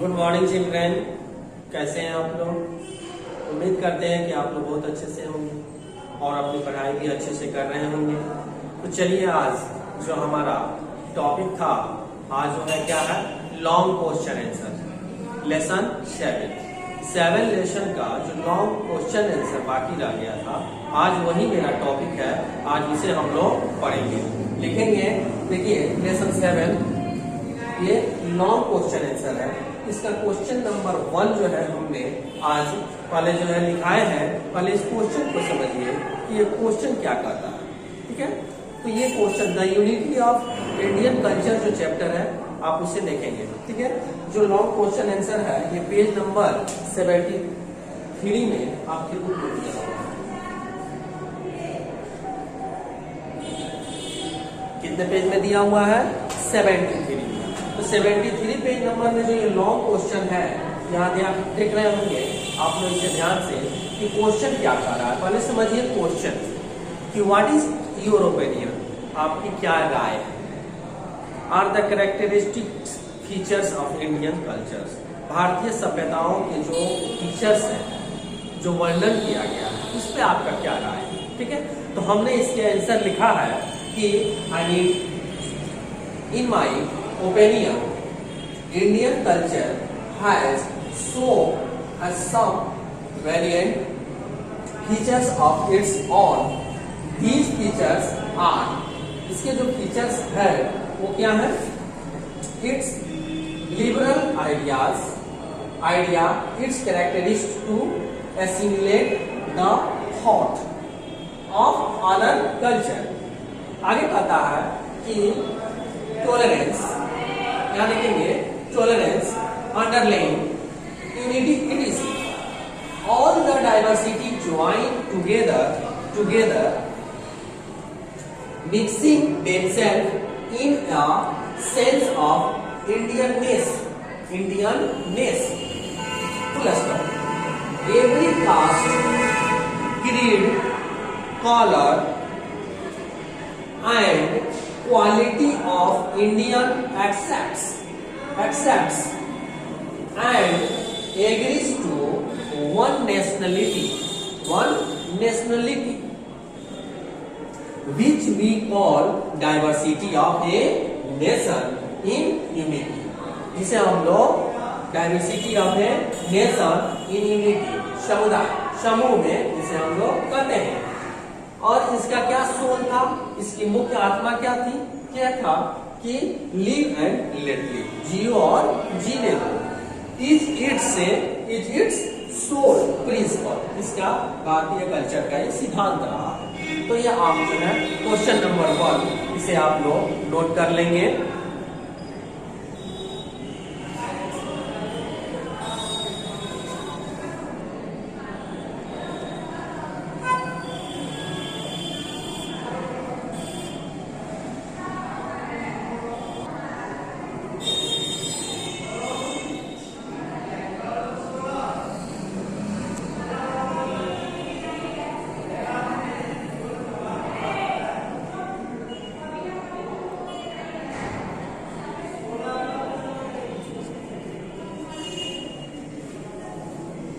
Good morning children. कैसे हैं आप लोग? उम्मीद करते हैं कि आप लोग बहुत अच्छे से होंगे और अपनी पढ़ाई भी अच्छे से कर रहे होंगे। तो चलिए, आज जो हमारा टॉपिक था, आज जो है क्या है, long question answer lesson 7 lesson का जो लॉन्ग क्वेश्चन आंसर बाकी रह गया था, आज वही मेरा टॉपिक है। आज इसे हम लोग पढ़ेंगे, लिखेंगे। देखिए, लेसन 7 ये लॉन्ग क्वेश्चन आंसर है। इसका क्वेश्चन नंबर 1 जो है हमने आज पहले जो है लिखाए हैं। पहले इस क्वेश्चन को समझिए कि ये क्वेश्चन क्या कहता है। ठीक है, तो ये question the unity of Indian culture जो चैप्टर है, आप उसे देखेंगे। ठीक है, जो लॉन्ग क्वेश्चन आंसर है ये पेज नंबर 73 में आपके बुक में दिया हुआ है। कितने पेज में दिया हुआ है? 73। तो 73 पेज नंबर में जो ये लॉन्ग क्वेश्चन है, यहाँ ध्यान देख रहे होंगे आप लोग इसे ध्यान से कि क्वेश्चन क्या कर रहा है। पहले समझिए क्वेश्चन कि व्हाट इज योर ओपिनियन, आपकी क्या राय है। Are the characteristic features of Indian cultures, भारतीय सभ्यताओं के जो फीचर्स हैं, जो वर्णन किया गया है, उस पर आपका क्या राय है। ठीक है, तो हमने इसके आंसर लिखा है कि I mean in my opinion, Indian culture has some variant features of its own. These features are, इसके जो features है वो क्या है? Its liberal idea, its characteristic to assimilate the thought of other culture. आगे कहता है कि tolerance, यहाँ लिखेंगे tolerance underlying unity, it is all the diversity joined together mixing themselves in a sense of Indianness. Full stop. Every caste, creed, color and quality of Indian accepts and agrees to one nationality which we call diversity of a nation in unity, जिसे हम लोग diversity of a nation in unity, समुदाय समूह में जिसे हम लोग कहते हैं। और इसका क्या सोल था, इसकी मुख्य आत्मा क्या थी? क्या था कि लिव एंड लेट लिव, जियो और जीने दो। इज इट्स सोल प्रिंसिपल, इसका भारतीय कल्चर का ये सिद्धांत रहा है। तो ये आप जो है क्वेश्चन नंबर 1 इसे आप लोग नोट कर लेंगे।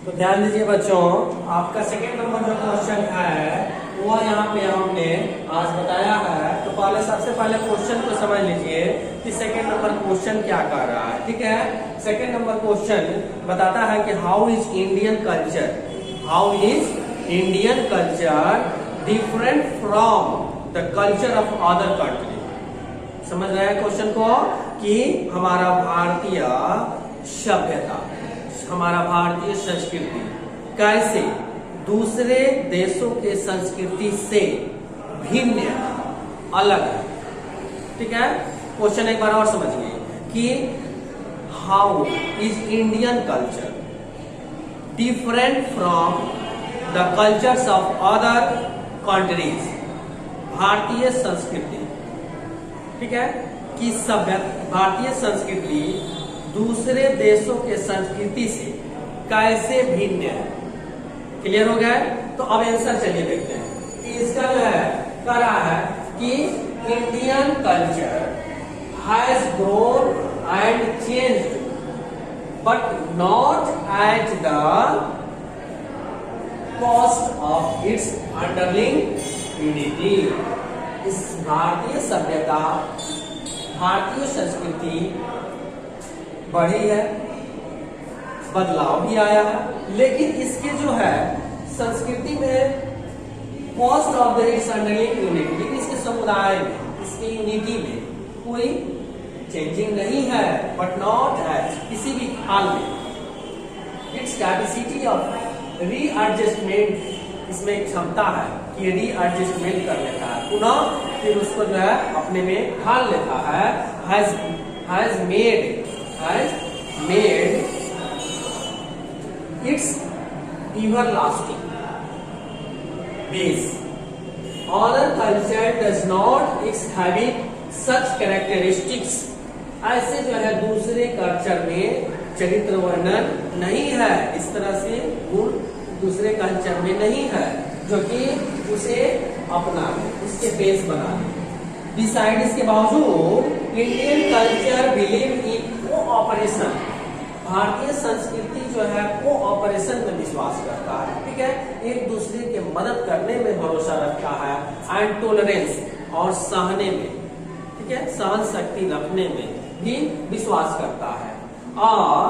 तो ध्यान दीजिए बच्चों, आपका सेकेंड नंबर जो क्वेश्चन है वो यहाँ पे हमने आज बताया है। तो सबसे पहले क्वेश्चन को समझ लीजिए कि सेकेंड नंबर क्वेश्चन क्या कर रहा है। ठीक है, सेकेंड नंबर क्वेश्चन बताता है कि how is Indian culture different from the culture of other country. समझ रहे हैं क्वेश्चन को कि हमारा भारतीय सभ्यता, हमारा भारतीय संस्कृति कैसे दूसरे देशों के संस्कृति से भिन्न है, अलग है। ठीक है, क्वेश्चन एक बार और समझिए कि how is Indian culture different from the cultures of other countries. भारतीय संस्कृति, ठीक है, कि भारतीय संस्कृति दूसरे देशों के संस्कृति से कैसे भिन्न है। क्लियर हो गया? तो अब आंसर चलिए देखते हैं कि इसका जो है कह रहा है कि Indian culture has grown and changed but not at the cost of its underlying unity. इस भारतीय सभ्यता, भारतीय संस्कृति बढ़ी है, बदलाव भी आया है, लेकिन इसके जो है संस्कृति में cost of the it's underlying unity, लेकिन इसके समुदाय में, इसके यूनिटी में कोई चेंजिंग नहीं है, बट नॉट एट, किसी भी हाल में, इट्स कैपेसिटी ऑफ रीएडजस्टमेंट, इसमें एक क्षमता है कि रीएडजस्टमेंट कर लेता है, पुनः फिर उसको जो है अपने में ढाल लेता है, has made it's everlasting base on a culture does not it's having such characteristics, ऐसे जो है दूसरे कल्चर में चरित्र वर्णन नहीं है, इस तरह से गुण दूसरे कल्चर में नहीं है जो कि उसे अपना उसके बेस बना ले। डिसाइड, इसके बावजूद Indian culture believe in cooperation, भारतीय संस्कृति जो है कोऑपरेशन में विश्वास करता है, ठीक है, एक दूसरे के मदद करने में भरोसा रखता है, एंड टॉलरेंस, और सहने में, ठीक है, सहन शक्ति रखने में भी विश्वास करता है। और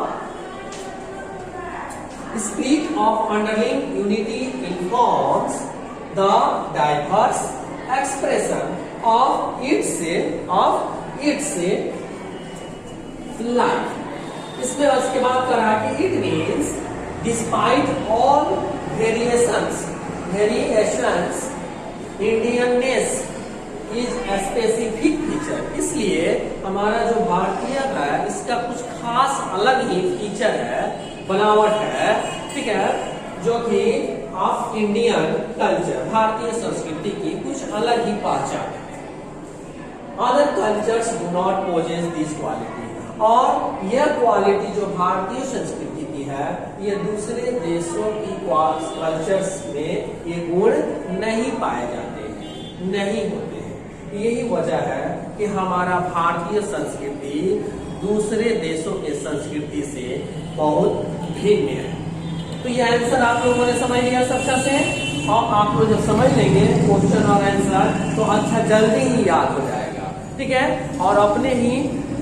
spirit of underlying unity informs the diverse expression of its life. इसमें उसके बाद कहा कि it means despite all variations Indianness is specific feature, इसलिए हमारा जो भारतीय है इसका कुछ खास अलग ही फीचर है, बनावट है, ठीक है, जो कि ऑफ इंडियन कल्चर, भारतीय संस्कृति की कुछ अलग ही पहचान है। Other cultures do not possess this quality, और यह क्वालिटी जो भारतीय संस्कृति की है ये दूसरे देशों की कल्चर्स में ये गुण नहीं पाए जाते हैं, नहीं होते हैं। यही वजह है कि हमारा भारतीय संस्कृति दूसरे देशों के संस्कृति से बहुत भिन्न है। तो ये आंसर आप लोगों ने समझ लिया सब अच्छा से, और आप लोग जब समझ लेंगे क्वेश्चन और आंसर तो अच्छा जल्दी ही याद हो जाएगा, ठीक है, और अपने ही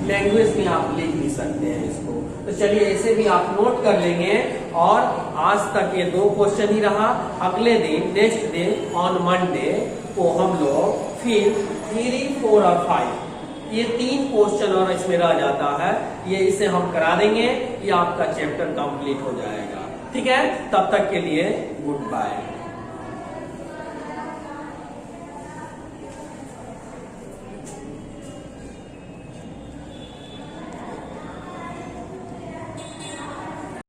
लैंग्वेज में आप लिख भी सकते हैं इसको। तो चलिए इसे भी आप नोट कर लेंगे, और आज तक ये 2 क्वेश्चन ही रहा, अगले दिन नेक्स्ट डे ऑन मंडे को हम लोग फिर 3, 4 और 5 ये 3 क्वेश्चन और इसमें रह जाता है, ये इसे हम करा देंगे, ये आपका चैप्टर कंप्लीट हो जाएगा, ठीक है। तब तक के लिए गुड बाय।